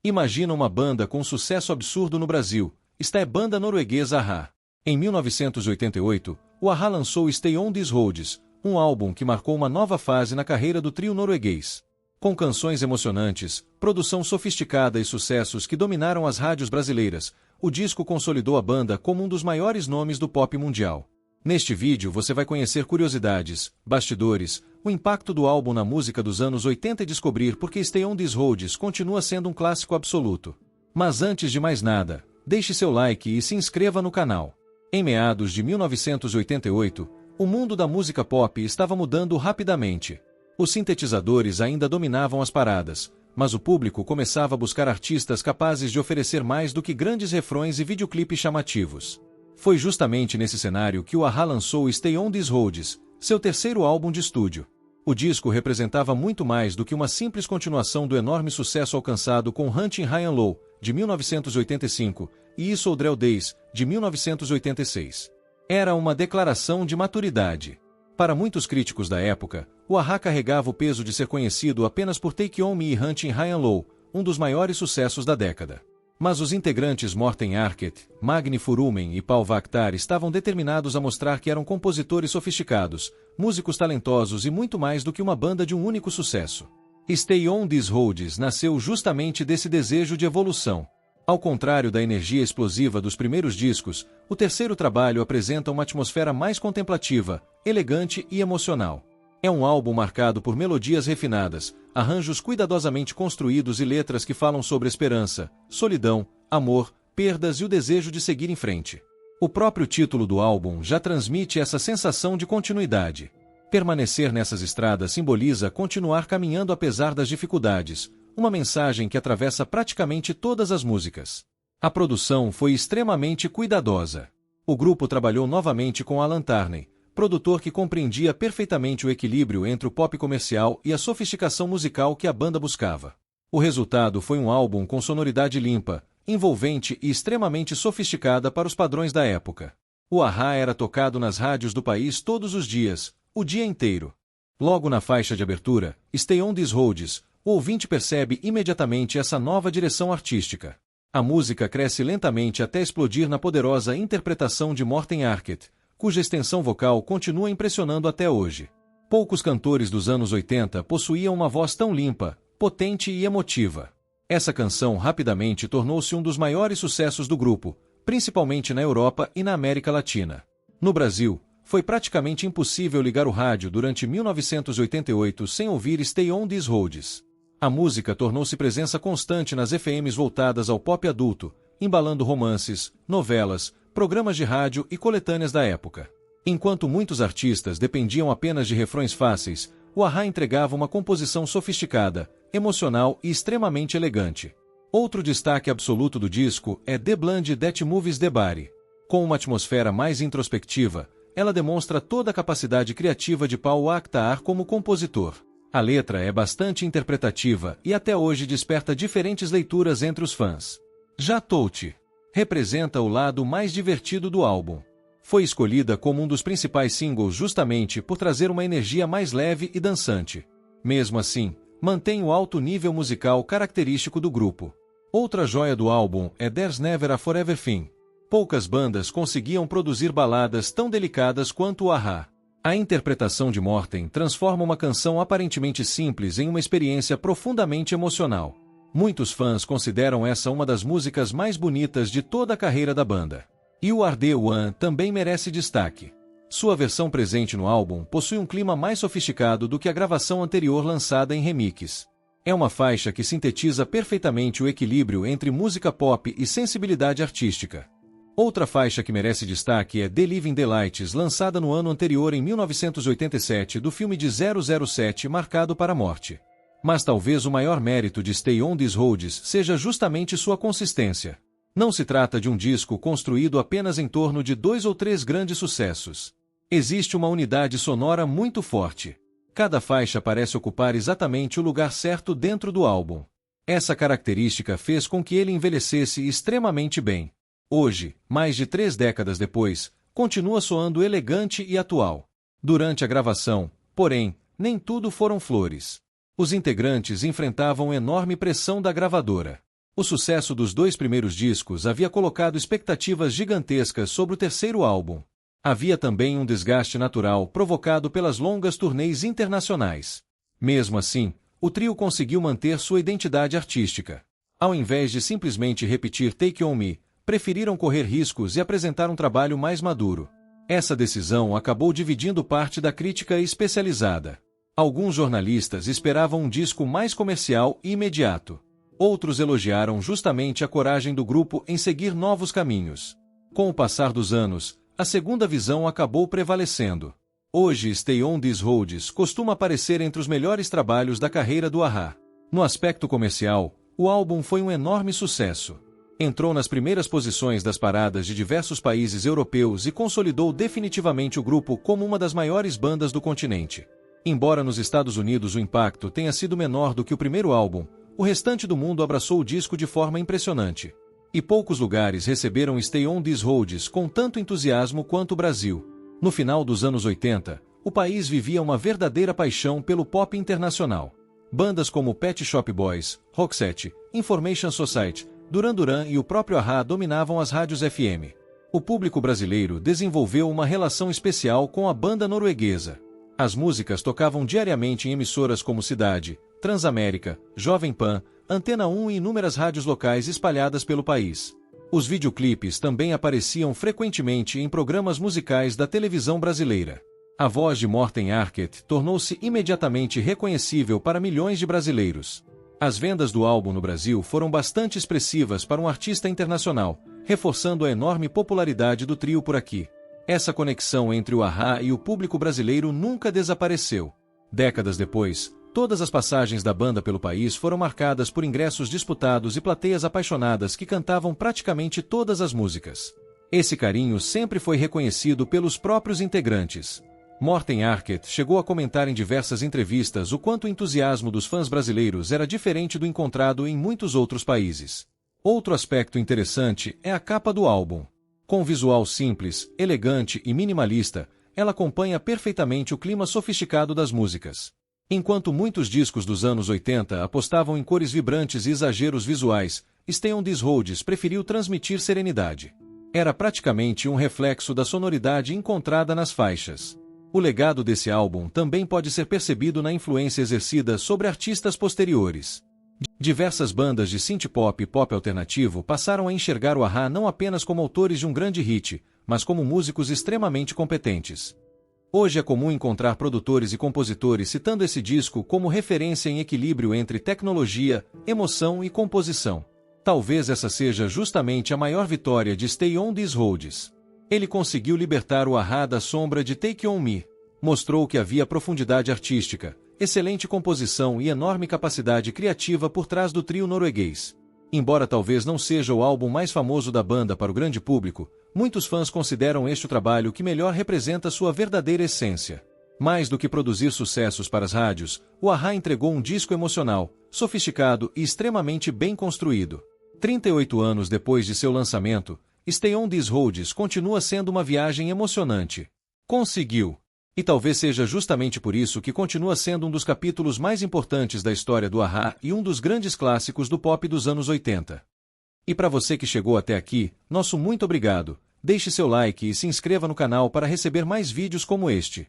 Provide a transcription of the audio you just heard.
Imagina uma banda com sucesso absurdo no Brasil. Esta é a banda norueguesa a-ha. Em 1988, o a-ha lançou Stay on These Roads, um álbum que marcou uma nova fase na carreira do trio norueguês. Com canções emocionantes, produção sofisticada e sucessos que dominaram as rádios brasileiras, o disco consolidou a banda como um dos maiores nomes do pop mundial. Neste vídeo você vai conhecer curiosidades, bastidores, o impacto do álbum na música dos anos 80 e descobrir por que Stay on These Roads continua sendo um clássico absoluto. Mas antes de mais nada, deixe seu like e se inscreva no canal. Em meados de 1988, o mundo da música pop estava mudando rapidamente. Os sintetizadores ainda dominavam as paradas, mas o público começava a buscar artistas capazes de oferecer mais do que grandes refrões e videoclipes chamativos. Foi justamente nesse cenário que o a-ha lançou Stay on These Roads, seu terceiro álbum de estúdio. O disco representava muito mais do que uma simples continuação do enorme sucesso alcançado com Hunting High and Low, de 1985, e Is Old Days, de 1986. Era uma declaração de maturidade. Para muitos críticos da época, o a-ha carregava o peso de ser conhecido apenas por Take On Me e Hunting High and Low, um dos maiores sucessos da década. Mas os integrantes Morten Harket, Magni Furumen e Paul Waaktaar estavam determinados a mostrar que eram compositores sofisticados, músicos talentosos e muito mais do que uma banda de um único sucesso. Stay on These Roads nasceu justamente desse desejo de evolução. Ao contrário da energia explosiva dos primeiros discos, o terceiro trabalho apresenta uma atmosfera mais contemplativa, elegante e emocional. É um álbum marcado por melodias refinadas, arranjos cuidadosamente construídos e letras que falam sobre esperança, solidão, amor, perdas e o desejo de seguir em frente. O próprio título do álbum já transmite essa sensação de continuidade. Permanecer nessas estradas simboliza continuar caminhando apesar das dificuldades, uma mensagem que atravessa praticamente todas as músicas. A produção foi extremamente cuidadosa. O grupo trabalhou novamente com Alan Tarney, produtor que compreendia perfeitamente o equilíbrio entre o pop comercial e a sofisticação musical que a banda buscava. O resultado foi um álbum com sonoridade limpa, envolvente e extremamente sofisticada para os padrões da época. O a-ha era tocado nas rádios do país todos os dias, o dia inteiro. Logo na faixa de abertura, Stay on These Roads, o ouvinte percebe imediatamente essa nova direção artística. A música cresce lentamente até explodir na poderosa interpretação de Morten Harket, cuja extensão vocal continua impressionando até hoje. Poucos cantores dos anos 80 possuíam uma voz tão limpa, potente e emotiva. Essa canção rapidamente tornou-se um dos maiores sucessos do grupo, principalmente na Europa e na América Latina. No Brasil, foi praticamente impossível ligar o rádio durante 1988 sem ouvir Stay on These Roads. A música tornou-se presença constante nas FMs voltadas ao pop adulto, embalando romances, novelas, programas de rádio e coletâneas da época. Enquanto muitos artistas dependiam apenas de refrões fáceis, o a-ha entregava uma composição sofisticada, emocional e extremamente elegante. Outro destaque absoluto do disco é The Blonde That Moves the Body. Com uma atmosfera mais introspectiva, ela demonstra toda a capacidade criativa de Paul Waaktaar como compositor. A letra é bastante interpretativa e até hoje desperta diferentes leituras entre os fãs. Já Touch representa o lado mais divertido do álbum. Foi escolhida como um dos principais singles justamente por trazer uma energia mais leve e dançante. Mesmo assim, mantém o alto nível musical característico do grupo. Outra joia do álbum é There's Never a Forever Thing. Poucas bandas conseguiam produzir baladas tão delicadas quanto o a-ha. A interpretação de Morten transforma uma canção aparentemente simples em uma experiência profundamente emocional. Muitos fãs consideram essa uma das músicas mais bonitas de toda a carreira da banda. You Are The One também merece destaque. Sua versão presente no álbum possui um clima mais sofisticado do que a gravação anterior lançada em remix. É uma faixa que sintetiza perfeitamente o equilíbrio entre música pop e sensibilidade artística. Outra faixa que merece destaque é The Living Daylights, lançada no ano anterior em 1987 do filme de 007 Marcado para a Morte. Mas talvez o maior mérito de Stay on These Roads seja justamente sua consistência. Não se trata de um disco construído apenas em torno de 2 ou 3 grandes sucessos. Existe uma unidade sonora muito forte. Cada faixa parece ocupar exatamente o lugar certo dentro do álbum. Essa característica fez com que ele envelhecesse extremamente bem. Hoje, mais de 3 décadas depois, continua soando elegante e atual. Durante a gravação, porém, nem tudo foram flores. Os integrantes enfrentavam enorme pressão da gravadora. O sucesso dos 2 primeiros discos havia colocado expectativas gigantescas sobre o terceiro álbum. Havia também um desgaste natural provocado pelas longas turnês internacionais. Mesmo assim, o trio conseguiu manter sua identidade artística. Ao invés de simplesmente repetir Take On Me, preferiram correr riscos e apresentar um trabalho mais maduro. Essa decisão acabou dividindo parte da crítica especializada. Alguns jornalistas esperavam um disco mais comercial e imediato. Outros elogiaram justamente a coragem do grupo em seguir novos caminhos. Com o passar dos anos, a segunda visão acabou prevalecendo. Hoje, Stay On These Roads costuma aparecer entre os melhores trabalhos da carreira do A-ha. No aspecto comercial, o álbum foi um enorme sucesso. Entrou nas primeiras posições das paradas de diversos países europeus e consolidou definitivamente o grupo como uma das maiores bandas do continente. Embora nos Estados Unidos o impacto tenha sido menor do que o primeiro álbum, o restante do mundo abraçou o disco de forma impressionante. E poucos lugares receberam Stay On These Roads com tanto entusiasmo quanto o Brasil. No final dos anos 80, o país vivia uma verdadeira paixão pelo pop internacional. Bandas como Pet Shop Boys, Roxette, Information Society, Duran Duran e o próprio A-ha dominavam as rádios FM. O público brasileiro desenvolveu uma relação especial com a banda norueguesa. As músicas tocavam diariamente em emissoras como Cidade, Transamérica, Jovem Pan, Antena 1 e inúmeras rádios locais espalhadas pelo país. Os videoclipes também apareciam frequentemente em programas musicais da televisão brasileira. A voz de Morten Arket tornou-se imediatamente reconhecível para milhões de brasileiros. As vendas do álbum no Brasil foram bastante expressivas para um artista internacional, reforçando a enorme popularidade do trio por aqui. Essa conexão entre o A-ha e o público brasileiro nunca desapareceu. Décadas depois, todas as passagens da banda pelo país foram marcadas por ingressos disputados e plateias apaixonadas que cantavam praticamente todas as músicas. Esse carinho sempre foi reconhecido pelos próprios integrantes. Morten Arket chegou a comentar em diversas entrevistas o quanto o entusiasmo dos fãs brasileiros era diferente do encontrado em muitos outros países. Outro aspecto interessante é a capa do álbum. Com visual simples, elegante e minimalista, ela acompanha perfeitamente o clima sofisticado das músicas. Enquanto muitos discos dos anos 80 apostavam em cores vibrantes e exageros visuais, Stay On These Roads preferiu transmitir serenidade. Era praticamente um reflexo da sonoridade encontrada nas faixas. O legado desse álbum também pode ser percebido na influência exercida sobre artistas posteriores. Diversas bandas de synth-pop e pop alternativo passaram a enxergar o A-ha não apenas como autores de um grande hit, mas como músicos extremamente competentes. Hoje é comum encontrar produtores e compositores citando esse disco como referência em equilíbrio entre tecnologia, emoção e composição. Talvez essa seja justamente a maior vitória de Stay On These Roads. Ele conseguiu libertar o A-ha da sombra de Take On Me. Mostrou que havia profundidade artística, excelente composição e enorme capacidade criativa por trás do trio norueguês. Embora talvez não seja o álbum mais famoso da banda para o grande público, muitos fãs consideram este o trabalho que melhor representa sua verdadeira essência. Mais do que produzir sucessos para as rádios, o A-ha entregou um disco emocional, sofisticado e extremamente bem construído. 38 anos depois de seu lançamento, Stay On These Roads continua sendo uma viagem emocionante. Conseguiu! E talvez seja justamente por isso que continua sendo um dos capítulos mais importantes da história do A-ha e um dos grandes clássicos do pop dos anos 80. E para você que chegou até aqui, nosso muito obrigado. Deixe seu like e se inscreva no canal para receber mais vídeos como este.